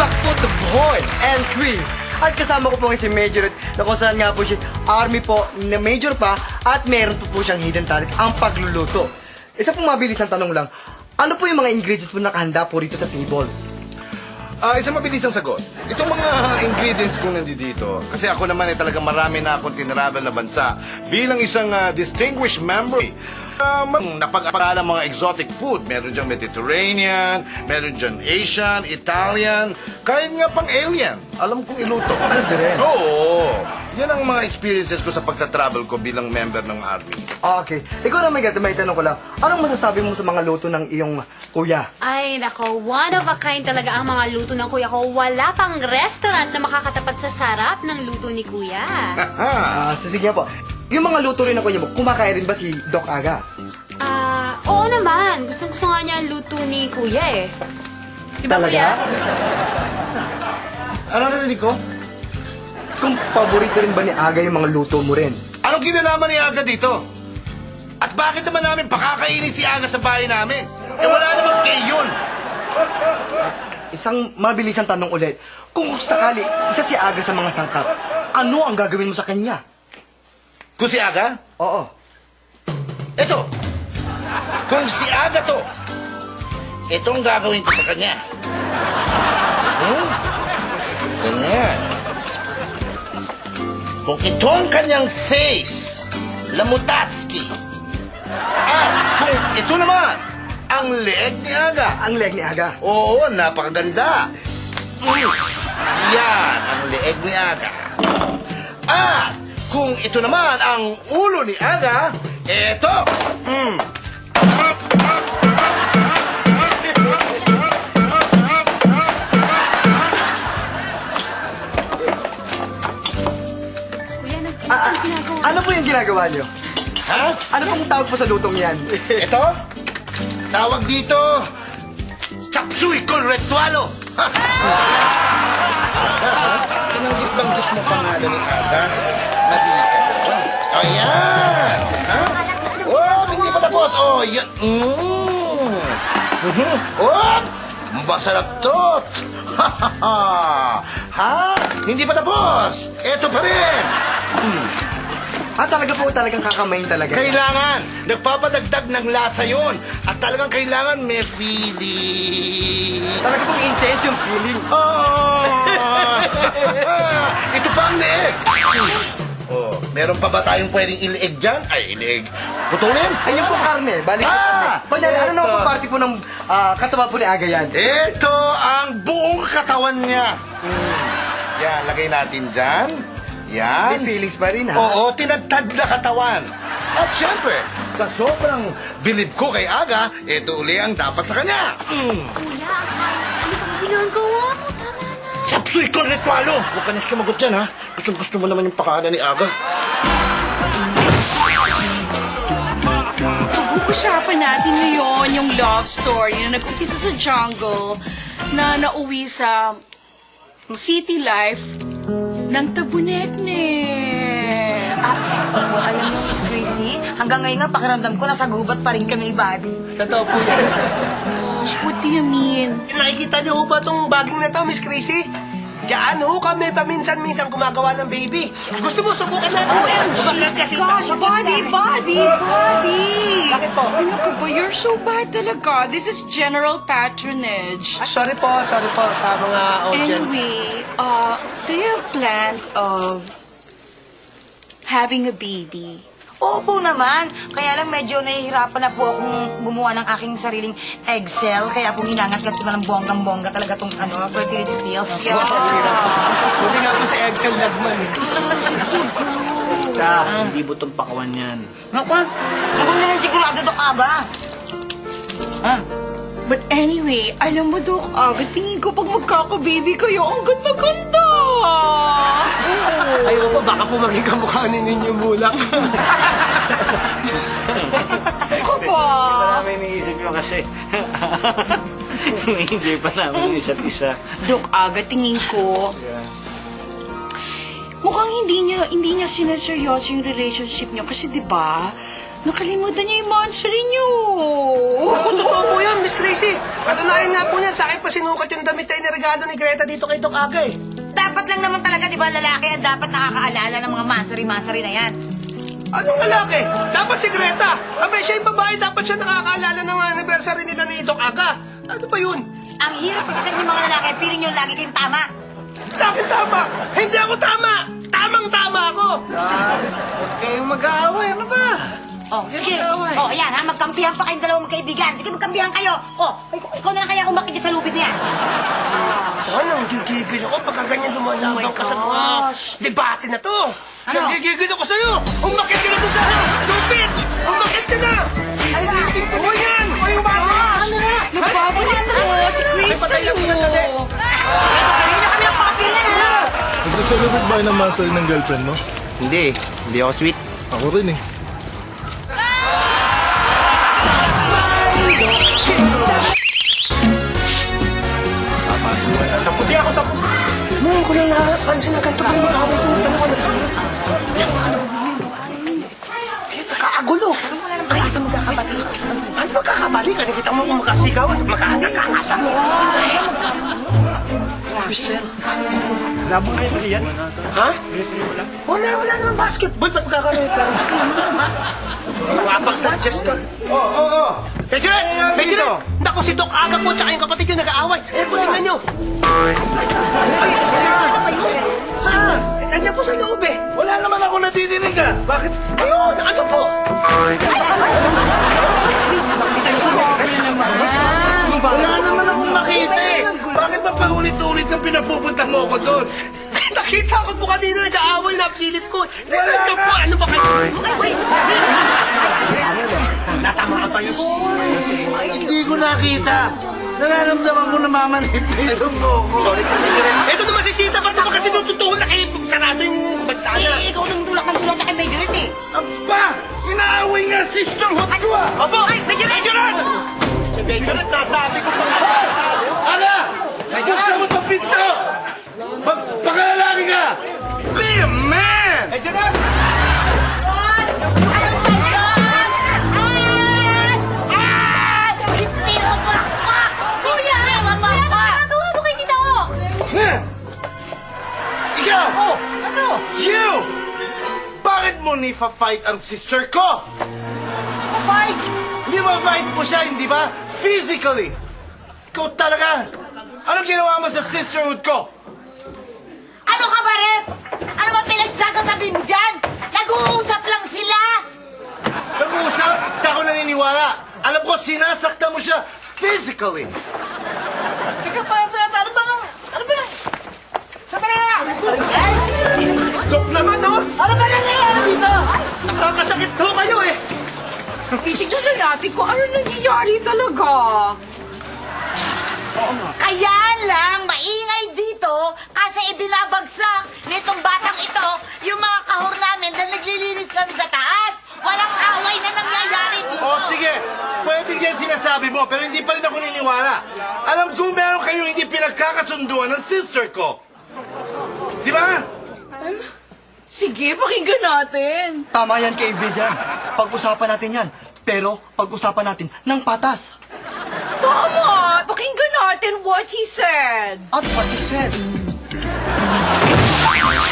back po to Boy and Chris. At kasama ko po si Major na kung saan nga po siya army po na major pa at meron po siyang hidden talent, ang pagluluto. Isa pong mabilis ang tanong lang, ano po yung mga ingredients po nakahanda po rito sa table? Isang mabilisang sagot. Itong mga ingredients kong nandito, kasi ako naman ay talagang marami na akong tinravel na bansa bilang isang distinguished member. Napag-aralan mga exotic food. Meron diyang Mediterranean, meron diyang Asian, Italian, kahit nga pang alien. Alam kong iluto. Pwede rin. Oo. Yan ang mga experiences ko sa pagta-travel ko bilang member ng Army. Okay. Ikaw na may tanong ko lang, anong masasabi mo sa mga luto ng iyong kuya? Ay, nako, one of a kind talaga ang mga luto ng kuya ko. Wala pang restaurant na makakatapat sa sarap ng luto ni kuya. Sige po. Yung mga luto rin ng kuya mo, kumakain rin ba si Doc Aga? Oo naman. Gusto nga niya ang luto ni kuya eh. Diba, Talaga? kuya? Ano narinig ko? Kung paborito rin ba ni Aga yung mga luto mo rin? Anong kinalaman ni Aga dito? At bakit naman namin pakakainin si Aga sa bahay namin? Eh wala namang kay yun. Isang mabilisang tanong ulit. Kung sakali, isa si Aga sa mga sangkap, ano ang gagawin mo sa kanya? Kung si Aga? Oo. Eto. Kung si Aga to, itong gagawin ko sa kanya. Ganyan. Kung itong kanyang face, Lamutatski. At kung ito naman, ang leeg ni Aga. Ang leg ni Aga. Oo, napakaganda. Yan, ang leeg ni Aga. At kung ito naman ang ulo ni Aga, eto. Kuya, Ano po yung ginagawa niyo? Ha? Ano pong tawag po sa lutong yan? Ito? Tawag dito, chapsuy con retualo. Pinanggit-banggit mo pangalan ni Aga. Madali ka doon. Ayan! Ha? Oh, hindi pa tapos. Oh, yan. Oh, masarap to. Ha? Hindi pa tapos. Ito pa rin. Talagang kakamain talaga. Kailangan! Nagpapadagdag ng lasa yon. At talagang kailangan may feeling. Talaga pong intense yung feeling. Ito pa ang leeg. Oh, meron pa ba tayong pwedeng ilieg dyan? Ay, ilieg. Putulin? Ayun po karne, balik karne. Kunyari, ano naman po party po ng kasama po ni Aga yan? Ito ang buong katawan niya. Yan, lagay natin dyan. Yan. May feelings pa rin, ha? Oo, tinagtad na katawan. At syempre, sa sobrang bilib ko kay Aga, ito uli ang dapat sa kanya. Kuya, ano bang ginagawa mo? Tama na. Chapsuy con retualo! Huwag ka na sumagot yan, ha? Gusto mo naman yung pakaanan ni Aga. Pag-uusapan natin ngayon yung love story na nag-umpisa sa jungle na nauwi sa city life ng Tabunekne. Alam mo, Miss Gracie, hanggang ngayon nga pakiramdam ko nasa gubat pa rin kami, buddy. Totoo po yan. What do you mean? Nakikita niyo ho ba itong baging na to, Miss Gracie? Diyan ho kami paminsan-minsan gumagawa ng baby. Gusto mo subukan natin? Bakit kasi Gosh, buddy! Bakit po? Ano ka ba? You're so bad talaga. This is general patronage. Sorry po sa mga audience. Anyway, do you have plans of having a baby? Opo naman. Kaya lang medyo nahihirapan na po akong gumawa ng aking sariling egg cell. Kaya po ginangat-gat ko na ng bonggang-bongga talaga itong fertility pills. Buti nga po sa Excel nagman. Hindi butong pakawan yan. Naku na lang sigurado Doc Aga. But anyway, alam mo, Doc, tingin ko pag magkaka-baby kayo, ang ganda-ganda! Ay, opo, baka po maging kamukha ni Ninyo Mulak. Ako ba? Namin iniisip nyo kasi. May-enjoy pa namin isa't isa. Doc Aga, tingin ko, mukhang hindi niya sinaseryoso yung relationship niyo kasi 'di ba? Nakalimutan niya yung monster niyo. Ako, totoo po yan, Miss Crazy. Katunayan nga po niyan, sa akin pa sinukat yung damit na inirigalo ni Greta dito kay Doc Aga eh. Dapat lang naman talaga, di ba, lalaki ang dapat nakakaalala ng mga mansari-mansari na yan. Anong lalaki? Dapat si Greta. Abay, siya yung babae, dapat siya nakakaalala ng anniversary nila ni Doc Aga. Ano ba yun? Ang hirap kasi sa inyo mga lalaki, piling nyo lagi kayong tama. Sa akin tama! Hindi ako tama! Tamang-tama ako! Huwag kayong mag-aaway, ano ba? Oh, sige. Oh, ayan ha, magkampihan pa kayong dalawang magkaibigan. Sige, magkampihan kayo. Oh, ikaw na lang kaya umakit sa lubid na yan. Saan ang gigigil ako pagka ganyan lumalabang ka sa mga debate na to? Ano? Gigigil ako sa'yo! Umakit ka na doon sa lupit! Umakit ka na! Sisilitin ko yan! Ay, Nagbabalit po si Krista niyo. Hindi na kami ng papi yan ha. Nagsasalubog ba ng master ng girlfriend mo? Hindi. Hindi ako sweet. Ako rin eh. Ngayon ko lang napansin na ganito kayo mag-away itong dalawa na to. Eh, nagkakagulo. Parang wala nang pakiisa magkakapatid. Ano magkakabalik? Nakikita mo kung magkasigaw at magkakakasa mo. Michelle. Labo na yun yan. Ha? Wala naman basketball. Ba't magkakareta? Mapag-suggest ka. Pejuret! Pejuret! Naku, si Doc Aga po tsaka yung kapatid yung nag-aaway. Eh, tingnan nyo. Saan? Nandiyan po sa loob eh. Wala naman ako nadidinig ah. Bakit? Ayun, ano po? Wala naman akong makita eh. Bakit ba paulit-ulit kang pinapupunta mo ako doon? Nakita ko po kanina nag-aaway na pilit ko. Tingnan po, ano ba kayo? Natama ka ba yun? Ay, hindi ko nakita. Nararamdaman ko na mamanhit-hit mo ako. Sorry po, ito naman si Sita, ba't naman kasi tututuhol na kayo sarado yung bantana? Eh, ikaw nang dulak ng dulak na kay Majoret eh. Aba! Inaaway nga sisterhood ko ah! Opo! Ay, Majoret! Si Majoret, nasabi ko po. Ana! Buksan mo itong pinto! Pagkalalaki ka! Be a man! Kuya! Kuya, nakakagawa mo kay Tita Ox! Nga! Ikaw! Oh! Ano? You! Bakit mo ni-fight ang sister ko? Fight? Hindi ba fight mo siya, hindi ba? Physically! Ikaw talaga! Anong ginawa mo sa sisterhood ko? Ano ka ba, Rep? Ano ba pinagsasasabi mo dyan? Nag-uusap lang sila. Nag-uusap? Di ako naniniwala. Alam ko, sinasaktan mo siya physically. Teka pa, ano ba nang... Sandali na! Dok naman, no? Ano ba nangyayari dito? Nakakasakit ho kayo eh. Titignan na natin kung ano nangyayari talaga. Kaya lang, maingay dito kasi ibinabagsak nitong batang ito yung mga kahor namin dahil naglilinis kami sa taas. Walang away na nangyayari dito. O sige, pwede yan sinasabi mo, pero hindi pa rin ako niniwala. Alam ko meron kayong hindi pinagkakasunduan ng sister ko. Di ba? Sige, pakinggan natin. Tama yan, kaibigan. Pag-usapan natin yan. Pero pag-usapan natin ng patas. Tama! Pakinggan natin what he said. At what she said.